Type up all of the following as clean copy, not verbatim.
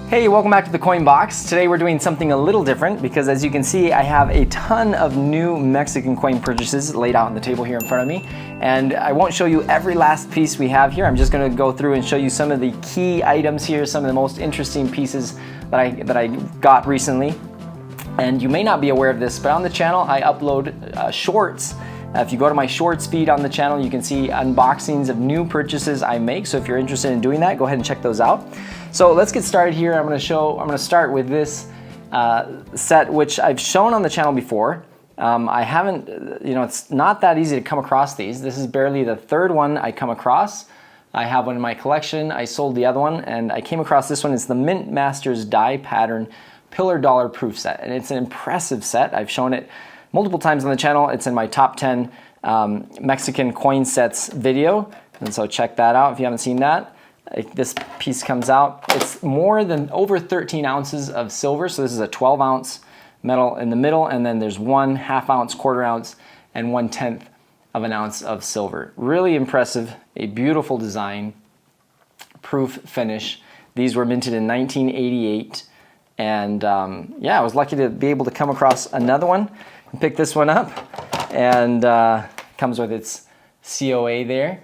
Hey, welcome back to the Coin Box. Today we're doing something a little different because as you can see, I have a ton of new Mexican coin purchases laid out on the table here in front of me. And I won't show you every last piece we have here. I'm just gonna go through and show you some of the key items here, some of the most interesting pieces that I got recently. And you may not be aware of this, but on the channel I upload shorts. If you go to my shorts feed on the channel, you can see unboxings of new purchases I make. So if you're interested in doing that, go ahead and check those out. So let's get started here. I'm gonna start with this set, which I've shown on the channel before. I haven't, it's not that easy to come across these. This is barely the third one I come across. I have one in my collection. I sold the other one and I came across this one. It's the Mint Masters die pattern pillar dollar proof set. And it's an impressive set. I've shown it multiple times on the channel. It's in my top 10 Mexican coin sets video. And so check that out if you haven't seen that. This piece comes out. It's more than over 13 ounces of silver. So this is a 12 ounce metal in the middle. And then there's 1/2 ounce, 1/4 ounce, and 1/10 of an ounce of silver. Really impressive, a beautiful design, proof finish. These were minted in 1988. And yeah, I was lucky to be able to come across another one and pick this one up. And comes with its COA there.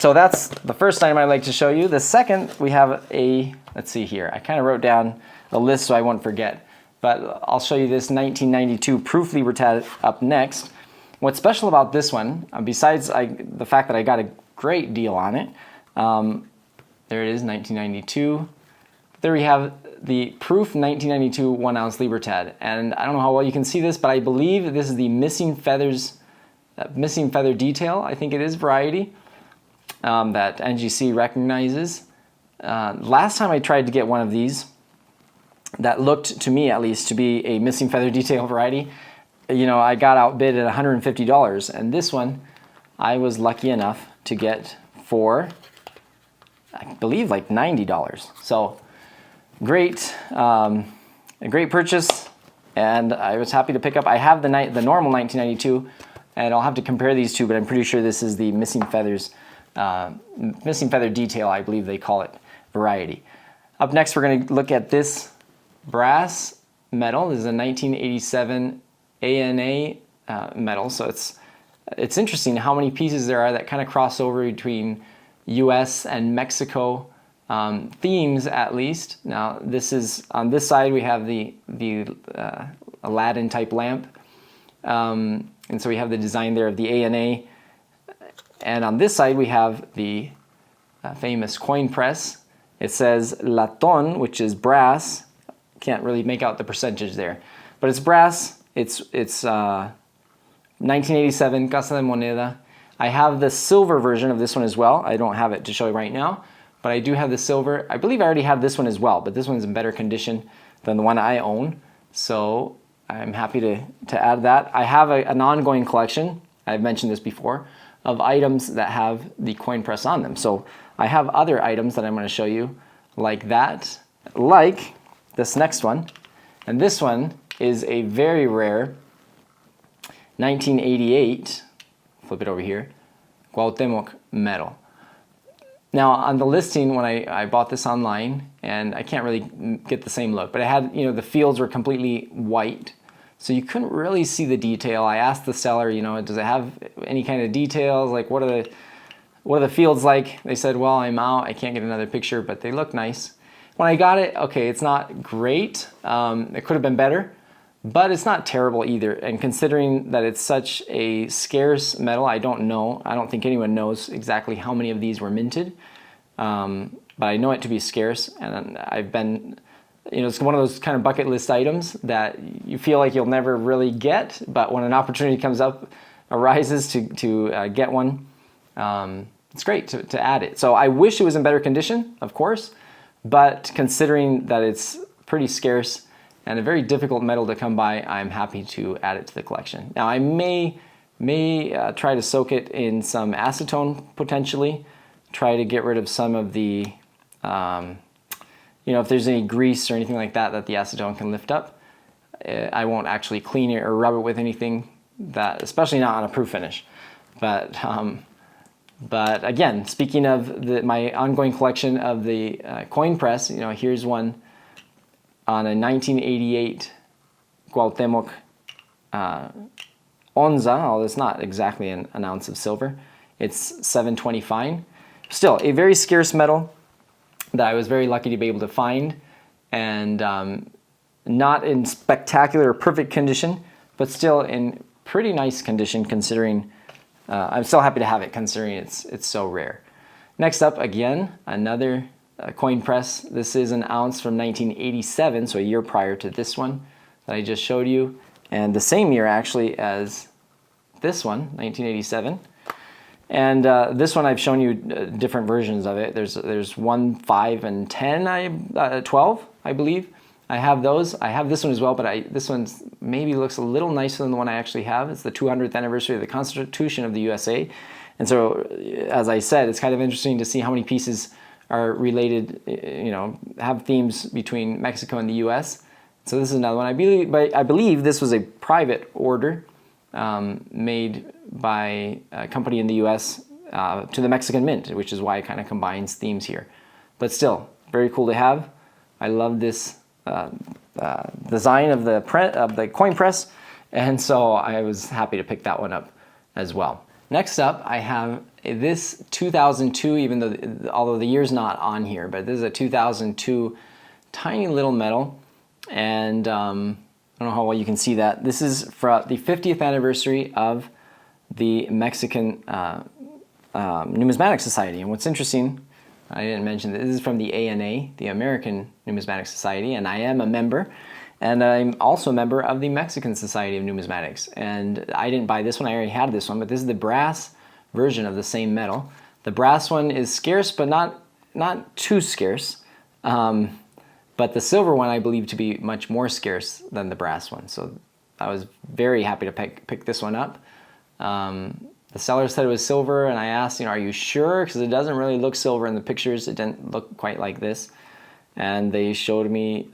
So that's the first item I'd like to show you. The second, we have let's see here. I kind of wrote down a list so I won't forget. But I'll show you this 1992 proof Libertad up next. What's special about this one, besides the fact that I got a great deal on it, there it is, 1992. There we have the proof 1992 1 ounce Libertad. And I don't know how well you can see this, but I believe this is the missing feather detail, I think it is, variety. That NGC recognizes. Last time I tried to get one of these that looked, to me at least, to be a missing feather detail variety, I got outbid at $150. And this one, I was lucky enough to get for, I believe, like $90. So great, a great purchase. And I was happy to pick up. I have the normal 1992, and I'll have to compare these two, but I'm pretty sure this is the missing feather detail, I believe they call it, variety. Up next, we're going to look at this brass metal. This is a 1987 ANA metal. So it's interesting how many pieces there are that kind of cross over between US and Mexico themes, at least. Now, this is on this side we have the Aladdin type lamp, and so we have the design there of the ANA. And on this side, we have the famous coin press. It says Laton, which is brass. Can't really make out the percentage there. But it's brass. It's 1987 Casa de Moneda. I have the silver version of this one as well. I don't have it to show you right now, but I do have the silver. I believe I already have this one as well, but this one's in better condition than the one I own. So I'm happy to add that. I have an ongoing collection. I've mentioned this before, of items that have the coin press on them. So I have other items that I'm going to show you like that, like this next one. And this one is a very rare 1988, flip it over here, Cuauhtémoc metal. Now on the listing when I bought this online, and I can't really get the same look, but it had, the fields were completely white. So you couldn't really see the detail. I asked the seller, does it have any kind of details? Like what are the fields like? They said, well, I'm out. I can't get another picture, but they look nice. When I got it, okay, it's not great. It could have been better, but it's not terrible either. And considering that it's such a scarce metal, I don't know. I don't think anyone knows exactly how many of these were minted, but I know it to be scarce. And I've been, it's one of those kind of bucket list items that you feel like you'll never really get, but when an opportunity arises to get one, it's great to add it. So I wish it was in better condition, of course, but considering that it's pretty scarce and a very difficult metal to come by, I'm happy to add it to the collection. Now I may try to soak it in some acetone potentially, try to get rid of some of the if there's any grease or anything like that the acetone can lift up. I won't actually clean it or rub it with anything, especially not on a proof finish. But But again, speaking of my ongoing collection of the coin press, you know, here's one on a 1988 Cuauhtémoc onza, although it's not exactly an ounce of silver. It's 720 fine. Still, a very scarce metal that I was very lucky to be able to find, and not in spectacular or perfect condition, but still in pretty nice condition considering, I'm still happy to have it considering it's so rare. Next up, again, another coin press. This is an ounce from 1987, so a year prior to this one that I just showed you, and the same year actually as this one, 1987. And this one I've shown you different versions of it. There's 1, 5, and 10, 12, I believe. I have those. I have this one as well, but this one maybe looks a little nicer than the one I actually have. It's the 200th anniversary of the Constitution of the USA. And so, as I said, it's kind of interesting to see how many pieces are related, you know, have themes between Mexico and the US. So this is another one. I believe this was a private order made by a company in the US to the Mexican Mint, which is why it kind of combines themes here. But still, very cool to have. I love this design of the coin press, and so I was happy to pick that one up as well. Next up, I have this 2002, although the year's not on here, but this is a 2002 tiny little medal, and I don't know how well you can see that. This is for the 50th anniversary of the Mexican Numismatic Society. And what's interesting, I didn't mention this is from the ANA, the American Numismatic Society, and I am a member. And I'm also a member of the Mexican Society of Numismatics. And I didn't buy this one, I already had this one, but this is the brass version of the same medal. The brass one is scarce, but not too scarce. But the silver one I believe to be much more scarce than the brass one. So I was very happy to pick this one up. The seller said it was silver, and I asked, you know, are you sure? Because it doesn't really look silver in the pictures. It didn't look quite like this. And they showed me,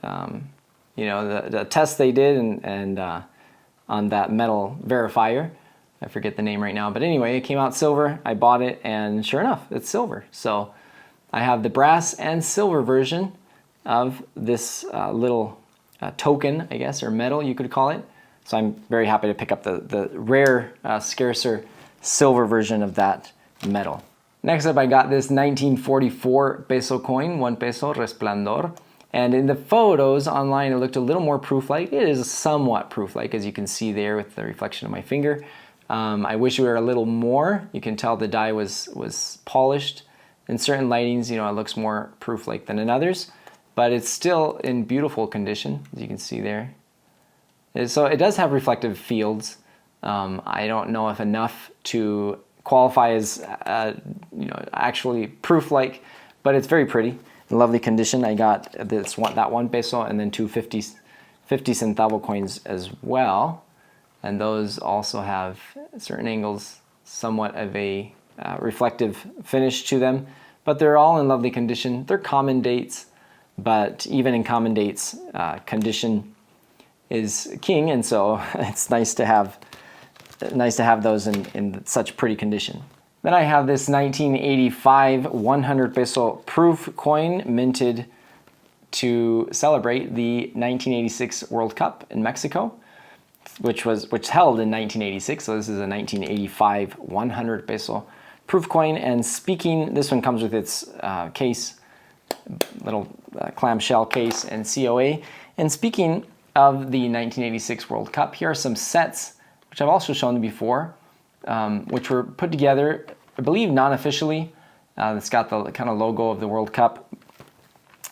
you know, the test they did and on that metal verifier. I forget the name right now. But anyway, it came out silver. I bought it, and sure enough, it's silver. So I have the brass and silver version of this little token, I guess, or medal you could call it. So I'm very happy to pick up the rare, scarcer silver version of that medal. Next up, I got this 1944 peso coin, 1 peso, Resplandor. And in the photos online, it looked a little more proof-like. It is somewhat proof-like, as you can see there with the reflection of my finger. I wish it were a little more. You can tell the die was polished. In certain lightings, you know, it looks more proof-like than in others. But it's still in beautiful condition, as you can see there. So it does have reflective fields. I don't know if enough to qualify as you know, actually proof-like, but it's very pretty, in lovely condition. I got that 1 peso and then 2 50 centavo coins as well, and those also have certain angles, somewhat of a reflective finish to them, but they're all in lovely condition. They're common dates, but even in common dates, condition is king, and so it's nice to have those in such pretty condition. Then I have this 1985 100 peso proof coin minted to celebrate the 1986 World Cup in Mexico, which held in 1986. So this is a 1985 100 peso proof coin. And speaking, this one comes with its case, little clamshell case and COA. And speaking of the 1986 World Cup, here are some sets, which I've also shown before, which were put together, I believe, non-officially. It's got the kind of logo of the World Cup.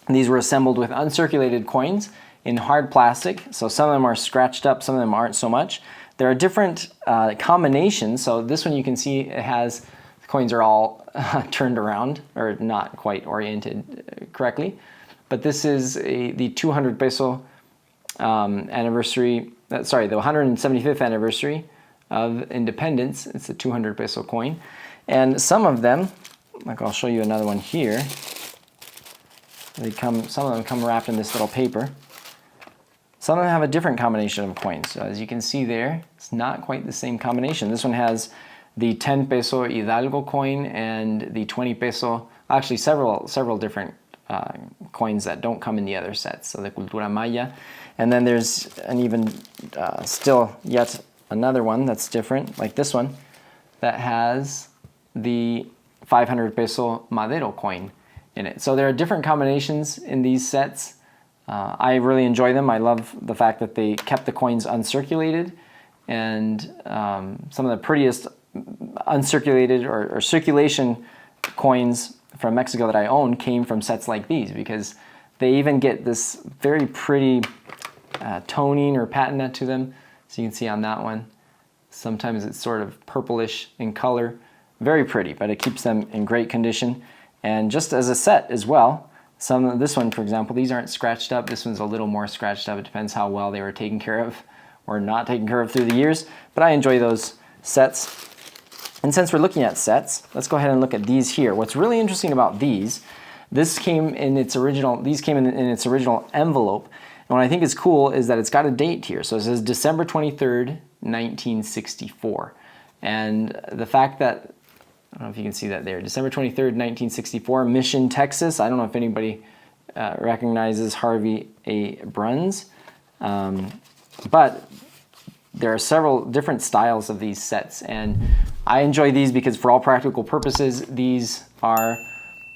And these were assembled with uncirculated coins in hard plastic. So some of them are scratched up, some of them aren't so much. There are different combinations. So this one you can see it has, the coins are all turned around, or not quite oriented correctly. But this is the 200 peso anniversary, the 175th anniversary of independence. It's a 200 peso coin. And some of them, like I'll show you another one here, some of them come wrapped in this little paper. Some of them have a different combination of coins. So as you can see there, it's not quite the same combination. This one has the 10 peso Hidalgo coin and the 20 peso, actually several different coins that don't come in the other sets. So the Cultura Maya. And then there's an even still yet another one that's different, like this one, that has the 500 peso Madero coin in it. So there are different combinations in these sets. I really enjoy them. I love the fact that they kept the coins uncirculated, and some of the prettiest uncirculated or circulation coins from Mexico that I own came from sets like these, because they even get this very pretty toning or patina to them. So you can see on that one, sometimes it's sort of purplish in color. Very pretty, but it keeps them in great condition. And just as a set as well, this one, for example, these aren't scratched up. This one's a little more scratched up. It depends how well they were taken care of or not taken care of through the years. But I enjoy those sets. And since we're looking at sets, let's go ahead and look at these here. What's really interesting about these, these came in its original envelope. And what I think is cool is that it's got a date here. So it says December 23rd, 1964. And the fact that, I don't know if you can see that there, December 23rd, 1964, Mission, Texas. I don't know if anybody recognizes Harvey A. Bruns, but there are several different styles of these sets, and I enjoy these because for all practical purposes, these are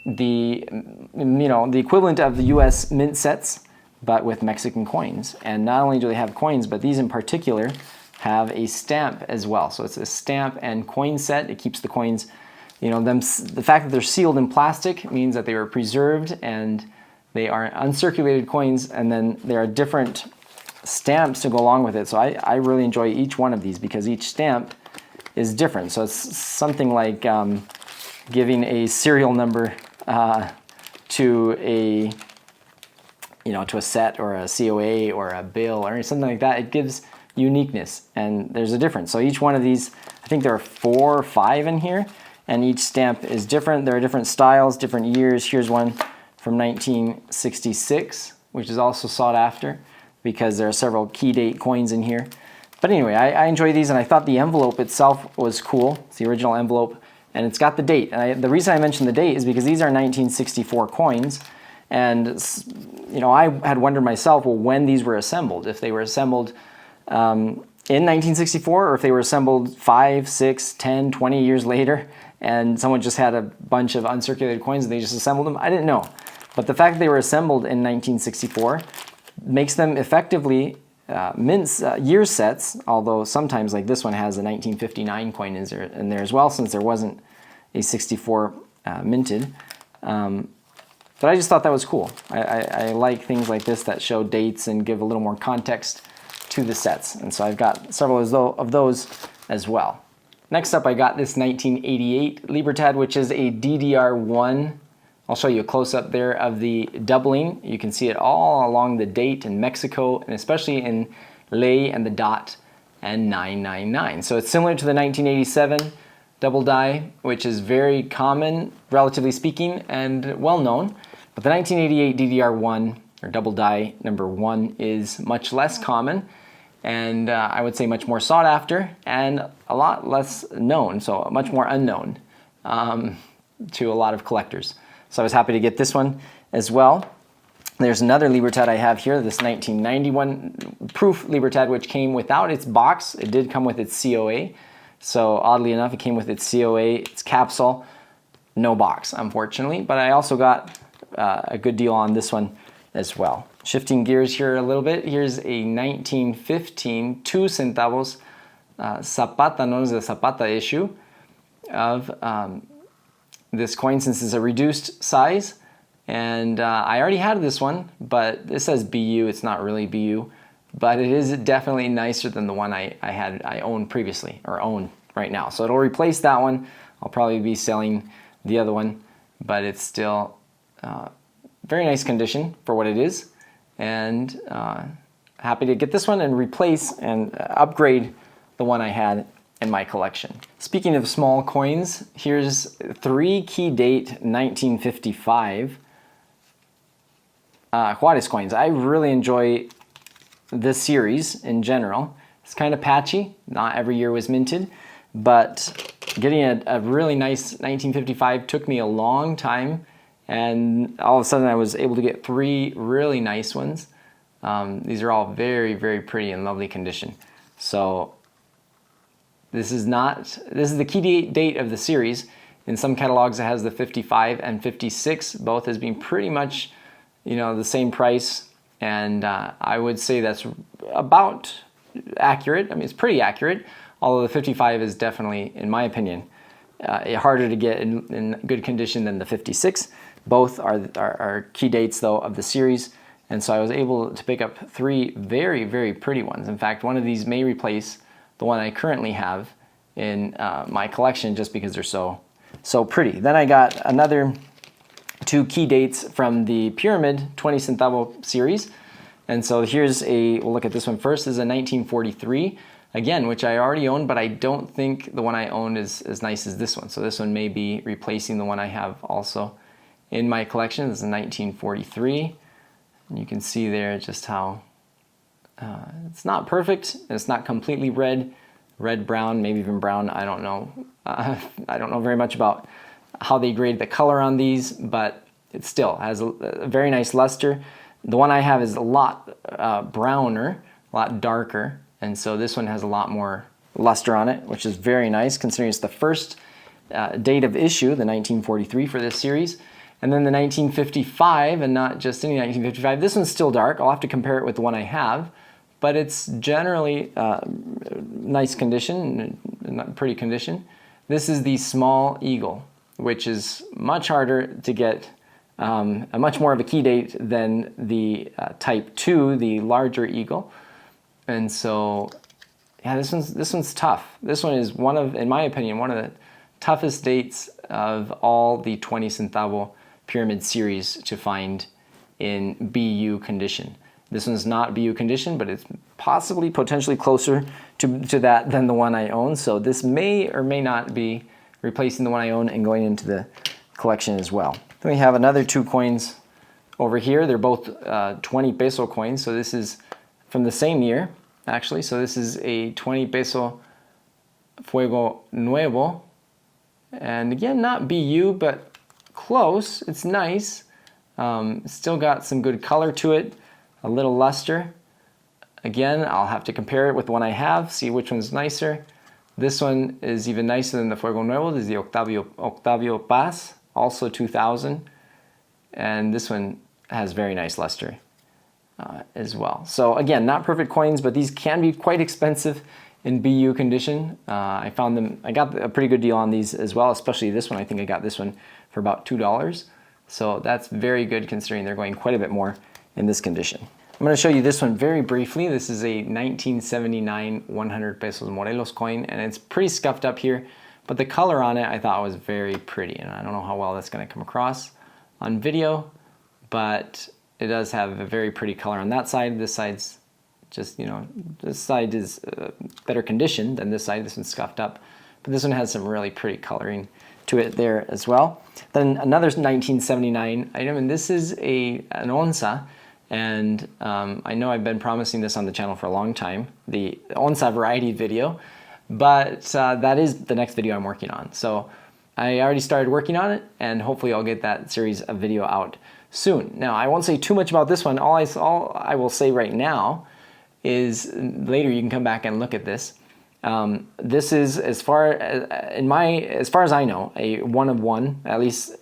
the equivalent of the U.S. mint sets, but with Mexican coins. And not only do they have coins, but these in particular have a stamp as well. So it's a stamp and coin set. It keeps the coins, the fact that they're sealed in plastic means that they were preserved and they are uncirculated coins, and then there are different stamps to go along with it. So I really enjoy each one of these because each stamp is different. So it's something like giving a serial number to a set or a COA or a bill or something like that. It gives uniqueness, and there's a difference. So each one of these, I think there are 4 or 5 in here, and each stamp is different. There are different styles, different years. Here's one from 1966, which is also sought after because there are several key date coins in here. But anyway, I enjoy these, and I thought the envelope itself was cool. It's the original envelope, and it's got the date. And the reason I mentioned the date is because these are 1964 coins, and I had wondered myself, well, when these were assembled, if they were assembled in 1964 or if they were assembled 5, 6, 10, 20 years later, and someone just had a bunch of uncirculated coins and they just assembled them. I didn't know. But the fact that they were assembled in 1964 makes them effectively year sets, although sometimes, like this one has a 1959 coin in there as well, since there wasn't a 64 minted. But I just thought that was cool. I like things like this that show dates and give a little more context to the sets. And so I've got several of those as well. Next up, I got this 1988 Libertad, which is a DDR1. I'll show you a close-up there of the doubling. You can see it all along the date in Mexico, and especially in lei and the dot and 999. So it's similar to the 1987 double die, which is very common, relatively speaking, and well-known. But the 1988 DDR1, or double die number 1, is much less common, and I would say much more sought after, and a lot less known, so much more unknown to a lot of collectors. So I was happy to get this one as well. There's another Libertad I have here, this 1991 proof Libertad, which came without its box. It did come with its COA. So oddly enough, it came with its COA, its capsule, no box, unfortunately. But I also got a good deal on this one as well. Shifting gears here a little bit, here's a 1915 2 centavos Zapata, known as the Zapata issue of this coin, since it's a reduced size. And I already had this one, but it says BU, it's not really BU. But it is definitely nicer than the one I owned previously, or own right now. So it'll replace that one. I'll probably be selling the other one, but it's still very nice condition for what it is. And happy to get this one and replace and upgrade the one I had in my collection. Speaking of small coins, here's 3 key date 1955 Juarez coins. I really enjoy this series in general. It's kind of patchy. Not every year was minted, but getting a really nice 1955 took me a long time, and all of a sudden I was able to get 3 really nice ones. These are all very, very pretty and lovely condition. So this is the key date of the series. In some catalogs it has the 55 and 56, both as being pretty much, you know, the same price, and I would say that's about accurate. I mean, it's pretty accurate, although the 55 is definitely, in my opinion, harder to get in good condition than the 56. Both are key dates, though, of the series, and so I was able to pick up 3 very, very pretty ones. In fact, one of these may replace the one I currently have in my collection just because they're so pretty. Then I got another 2 key dates from the Pyramid 20 centavo series. And so we'll look at this one first. This is a 1943, again, which I already own, but I don't think the one I owned is as nice as this one. So this one may be replacing the one I have also in my collection. This is a 1943. And you can see there just how it's not perfect. It's not completely red, brown, maybe even brown. I don't know. I don't know very much about how they grade the color on these, but it still has a very nice luster. The one I have is a lot browner, a lot darker, and so this one has a lot more luster on it, which is very nice considering it's the first date of issue, the 1943 for this series. And then the 1955, and not just any 1955. This one's still dark. I'll have to compare it with the one I have, but it's generally nice condition, pretty condition. This is the Small Eagle, which is much harder to get, a much more of a key date than the Type 2, the larger Eagle. And so, yeah, this one's tough. This one is in my opinion, one of the toughest dates of all the 20 centavo Pyramid series to find in BU condition. This one's not BU condition, but it's potentially closer to that than the one I own. So this may or may not be replacing the one I own and going into the collection as well. Then we have another 2 coins over here. They're both 20 peso coins. So this is from the same year, actually. So this is a 20 peso Fuego Nuevo. And again, not BU, but close. It's nice. Still got some good color to it, a little luster. Again, I'll have to compare it with the one I have, see which one's nicer. This one is even nicer than the Fuego Nuevo. This is the Octavio Paz, also 2000. And this one has very nice luster as well. So again, not perfect coins, but these can be quite expensive in BU condition. I got a pretty good deal on these as well, especially this one. I think I got this one for about $2. So that's very good considering they're going quite a bit more in this condition. I'm going to show you this one very briefly. This is a 1979 100 pesos Morelos coin, and it's pretty scuffed up here, but the color on it I thought was very pretty, and I don't know how well that's going to come across on video, but it does have a very pretty color on that side. This side's just, you know, this side is better condition than this side. This one's scuffed up, but this one has some really pretty coloring to it there as well. Then another 1979 item, and this is an onza, and I know I've been promising this on the channel for a long time, the onza variety video, but that is the next video I'm working on. So I already started working on it, and hopefully I'll get that series of video out soon. Now, I won't say too much about this one. All I will say right now is later you can come back and look at this. This is, as far as I know, a one of one. At least,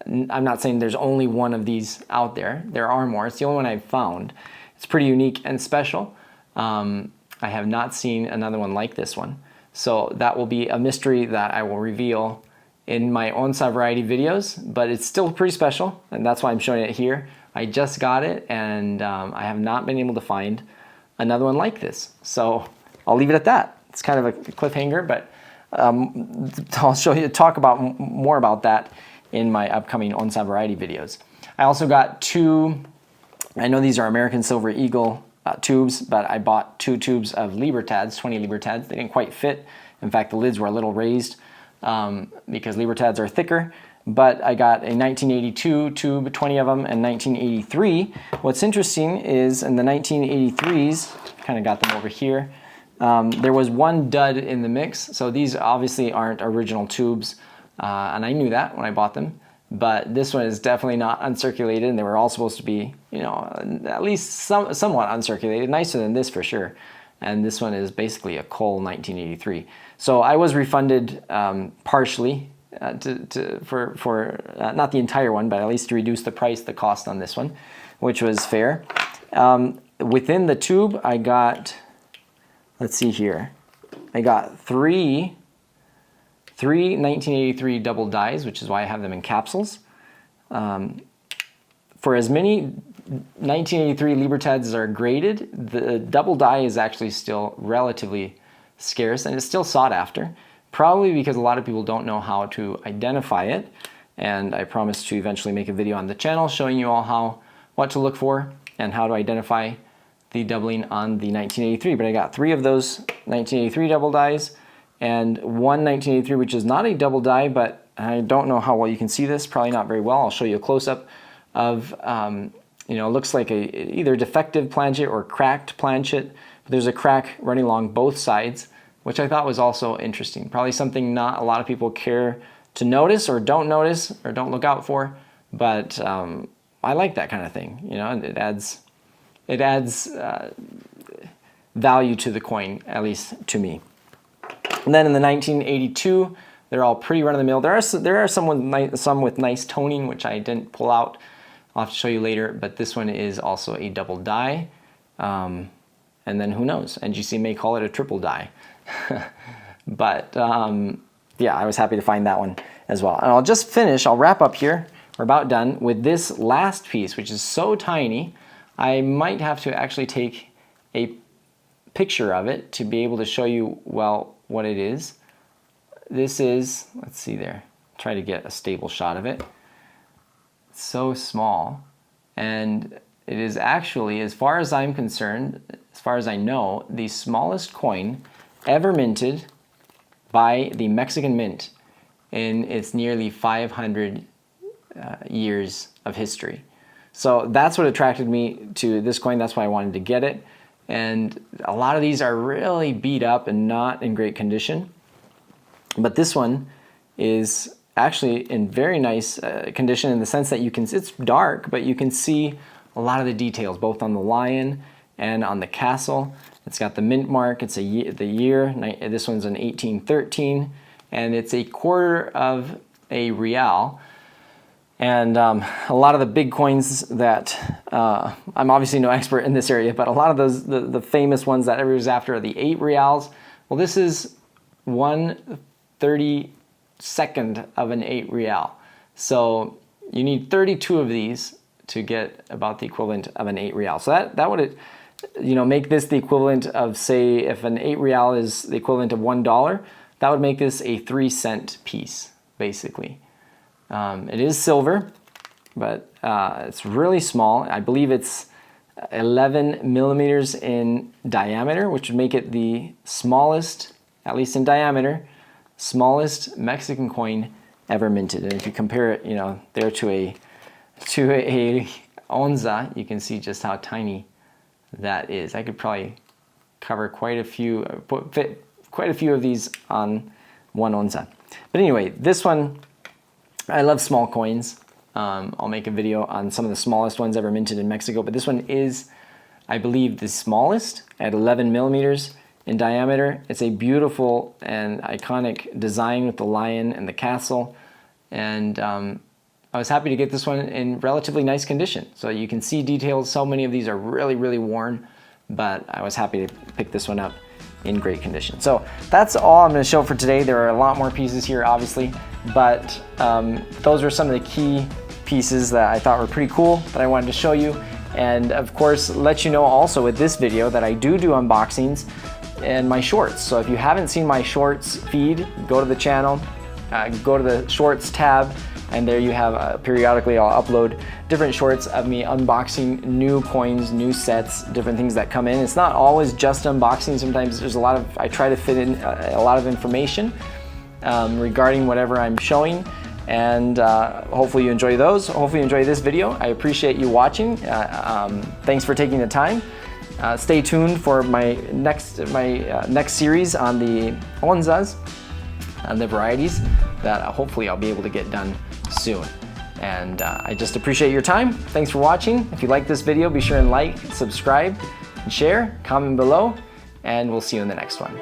I'm not saying there's only one of these out there. There are more. It's the only one I've found. It's pretty unique and special. I have not seen another one like this one. So that will be a mystery that I will reveal in my onza variety videos, but it's still pretty special, and that's why I'm showing it here. I just got it, and I have not been able to find another one like this. So I'll leave it at that. It's kind of a cliffhanger, but I'll talk about more about that in my upcoming onza variety videos. I also got 2, I know these are American Silver Eagle tubes, but I bought 2 tubes of Libertads, 20 Libertads. They didn't quite fit. In fact, the lids were a little raised because Libertads are thicker. But I got a 1982 tube, 20 of them, and 1983. What's interesting is in the 1983s, kind of got them over here, There was one dud in the mix, so these obviously aren't original tubes, and I knew that when I bought them. But this one is definitely not uncirculated, and they were all supposed to be, you know, at least somewhat uncirculated, nicer than this for sure. And this one is basically a Cole 1983. So I was refunded partially for not the entire one, but at least to reduce the price, the cost on this one, which was fair. Within the tube, I got, let's see here, I got three 1983 double dies, which is why I have them in capsules. For as many 1983 Libertads as are graded, the double die is actually still relatively scarce, and it's still sought after, probably because a lot of people don't know how to identify it. And I promise to eventually make a video on the channel showing you all what to look for and how to identify the doubling on the 1983. But I got 3 of those 1983 double dies and one 1983 which is not a double die, but I don't know how well you can see this, probably not very well. I'll show you a close-up of, you know, it looks like either defective planchet or cracked planchet. There's a crack running along both sides, which I thought was also interesting. Probably something not a lot of people care to notice or don't look out for, but I like that kind of thing. You know, it adds value to the coin, at least to me. And then in the 1982, they're all pretty run-of-the-mill. There are some with nice toning, which I didn't pull out. I'll have to show you later, but this one is also a double die. And then who knows? NGC may call it a triple die. But yeah, I was happy to find that one as well. And I'll wrap up here. We're about done with this last piece, which is so tiny. I might have to actually take a picture of it to be able to show you, well, what it is. This is, let's see there, try to get a stable shot of it. It's so small, and it is actually, as far as I'm concerned, as far as I know, the smallest coin ever minted by the Mexican Mint in its nearly 500 years of history. So that's what attracted me to this coin. That's why I wanted to get it. And a lot of these are really beat up and not in great condition. But this one is actually in very nice condition in the sense that it's dark, but you can see a lot of the details, both on the lion and on the castle. It's got the mint mark, it's the year, this one's an 1813, and it's a quarter of a real. And a lot of the big coins that, I'm obviously no expert in this area, but a lot of those, the famous ones that everybody's after are the 8 reals. Well, this is 1/32nd of an 8 real. So you need 32 of these to get about the equivalent of an 8 real. So that would, you know, make this the equivalent of, say, if an 8 real is the equivalent of $1, that would make this a 3-cent piece, basically. It is silver, but it's really small. I believe it's 11 millimeters in diameter, which would make it the smallest, at least in diameter, smallest Mexican coin ever minted. And if you compare it, you know, there to a onza, you can see just how tiny that is. I could probably cover quite a few, fit quite a few of these on 1 onza. But anyway, this one, I love small coins. I'll make a video on some of the smallest ones ever minted in Mexico, but this one is, I believe, the smallest at 11 millimeters in diameter. It's a beautiful and iconic design with the lion and the castle, and I was happy to get this one in relatively nice condition. So you can see details. So many of these are really, really worn, but I was happy to pick this one up in great condition. So that's all I'm going to show for today. There are a lot more pieces here, obviously, but those are some of the key pieces that I thought were pretty cool that I wanted to show you. And of course, let you know also with this video that I do unboxings and my shorts. So if you haven't seen my shorts feed, go to the channel, go to the shorts tab, and there you have, periodically I'll upload different shorts of me unboxing new coins, new sets, different things that come in. It's not always just unboxing. Sometimes there's I try to fit in a lot of information regarding whatever I'm showing, and hopefully you enjoy those. Hopefully you enjoy this video. I appreciate you watching. Thanks for taking the time, Stay tuned for my next series on the onzas, and the varieties that hopefully I'll be able to get done soon. And I just appreciate your time. Thanks for watching. If you like this video, be sure and like, subscribe, and share, comment below, and we'll see you in the next one.